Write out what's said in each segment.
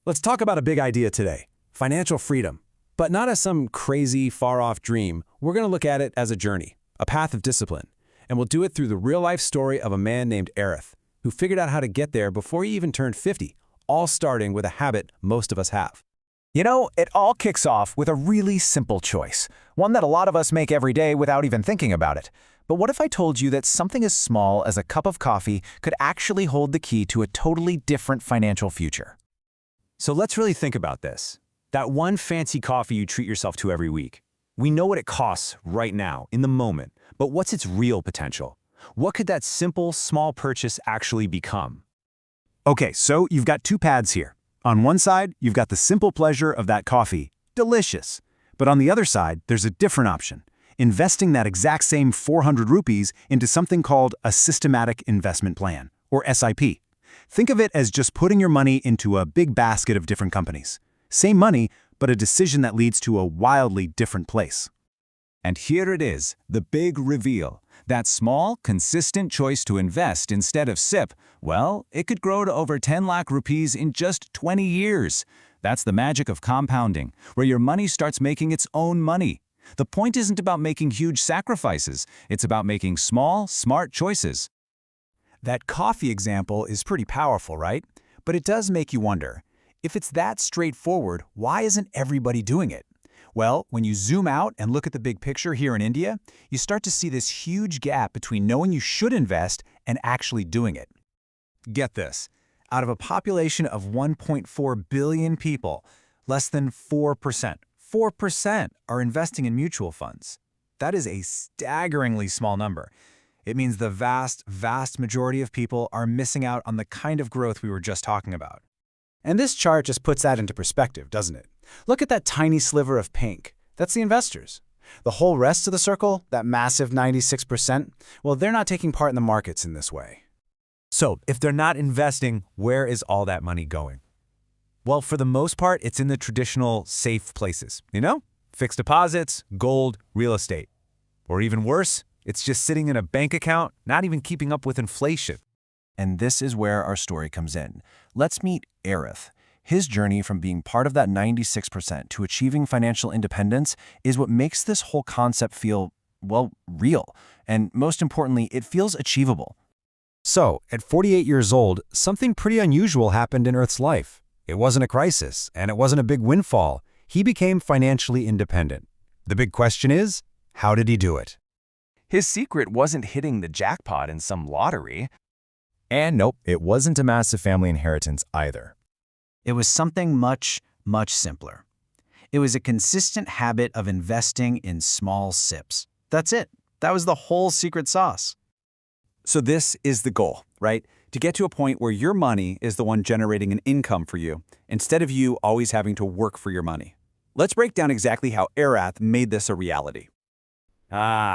Let's talk about a big idea today, financial freedom. But not as some crazy, far-off dream. We're going to look at it as a journey, a path of discipline. And we'll do it through the real-life story of a man named Arith, who figured out how to get there before he even turned 50, all starting with a habit most of us have. You know, it all kicks off with a really simple choice, one that a lot of us make every day without even thinking about it. But what if I told you that something as small as a cup of coffee could actually hold the key to a totally different financial future? So let's really think about this. That one fancy coffee you treat yourself to every week. We know what it costs right now, in the moment, but what's its real potential? What could that simple, small purchase actually become? Okay, so you've got two paths here. On one side, you've got the simple pleasure of that coffee. Delicious. But on the other side, there's a different option. Investing that exact same 400 rupees into something called a systematic investment plan, or SIP. Think of it as just putting your money into a big basket of different companies. Same money, but a decision that leads to a wildly different place. And here it is, the big reveal. That small, consistent choice to invest instead of SIP, well, it could grow to over 10 lakh rupees in just 20 years. That's the magic of compounding, where your money starts making its own money. The point isn't about making huge sacrifices, it's about making small, smart choices. That coffee example is pretty powerful, right? But it does make you wonder, if it's that straightforward, why isn't everybody doing it? Well, when you zoom out and look at the big picture here in India, you start to see this huge gap between knowing you should invest and actually doing it. Get this, out of a population of 1.4 billion people, less than 4% are investing in mutual funds. That is a staggeringly small number. It means the vast, vast majority of people are missing out on the kind of growth we were just talking about. And this chart just puts that into perspective, doesn't it? Look at that tiny sliver of pink. That's the investors. The whole rest of the circle, that massive 96%, well, they're not taking part in the markets in this way. So, if they're not investing, where is all that money going? Well, for the most part, it's in the traditional safe places. Fixed deposits, gold, real estate. Or even worse, it's just sitting in a bank account, not even keeping up with inflation. And this is where our story comes in. Let's meet Arith. His journey from being part of that 96% to achieving financial independence is what makes this whole concept feel, well, real. And most importantly, it feels achievable. So, at 48 years old, something pretty unusual happened in Arith's life. It wasn't a crisis, and it wasn't a big windfall. He became financially independent. The big question is, how did he do it? His secret wasn't hitting the jackpot in some lottery. And nope, it wasn't a massive family inheritance either. It was something much, much simpler. It was a consistent habit of investing in small sips. That's it. That was the whole secret sauce. So this is the goal, right? To get to a point where your money is the one generating an income for you, instead of you always having to work for your money. Let's break down exactly how Arith made this a reality.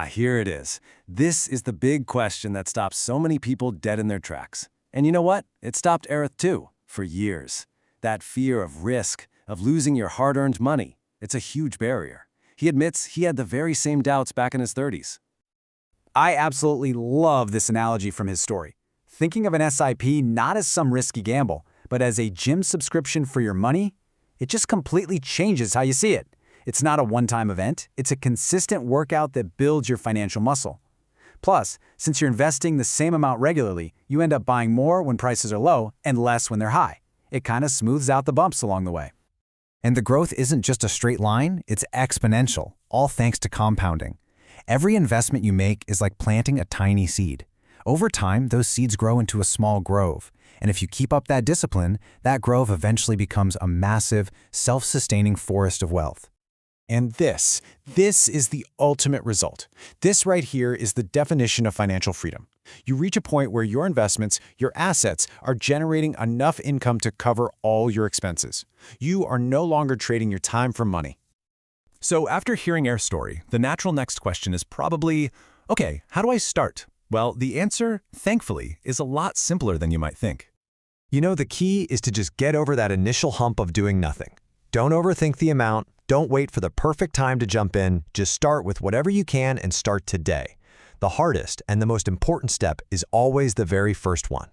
Here it is. This is the big question that stops so many people dead in their tracks. And you know what? It stopped Arith too, for years. That fear of risk, of losing your hard-earned money, it's a huge barrier. He admits he had the very same doubts back in his 30s. I absolutely love this analogy from his story. Thinking of an SIP not as some risky gamble, but as a gym subscription for your money, it just completely changes how you see it. It's not a one-time event, it's a consistent workout that builds your financial muscle. Plus, since you're investing the same amount regularly, you end up buying more when prices are low and less when they're high. It kind of smooths out the bumps along the way. And the growth isn't just a straight line, it's exponential, all thanks to compounding. Every investment you make is like planting a tiny seed. Over time, those seeds grow into a small grove. And if you keep up that discipline, that grove eventually becomes a massive, self-sustaining forest of wealth. And this is the ultimate result. This right here is the definition of financial freedom. You reach a point where your investments, your assets, are generating enough income to cover all your expenses. You are no longer trading your time for money. So after hearing Arith's story, the natural next question is probably, okay, how do I start? Well, the answer, thankfully, is a lot simpler than you might think. The key is to just get over that initial hump of doing nothing. Don't overthink the amount. Don't wait for the perfect time to jump in. Just start with whatever you can and start today. The hardest and the most important step is always the very first one.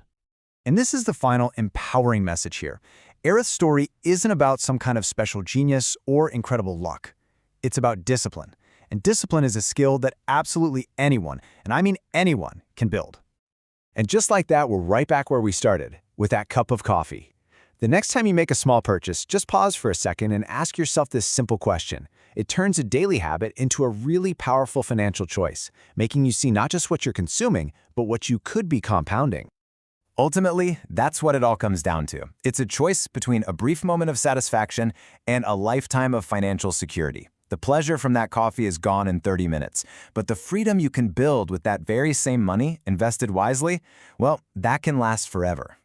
And this is the final empowering message here. Aerith's story isn't about some kind of special genius or incredible luck. It's about discipline. And discipline is a skill that absolutely anyone, and I mean anyone, can build. And just like that, we're right back where we started, with that cup of coffee. The next time you make a small purchase, just pause for a second and ask yourself this simple question. It turns a daily habit into a really powerful financial choice, making you see not just what you're consuming, but what you could be compounding. Ultimately, that's what it all comes down to. It's a choice between a brief moment of satisfaction and a lifetime of financial security. The pleasure from that coffee is gone in 30 minutes, but the freedom you can build with that very same money invested wisely, well, that can last forever.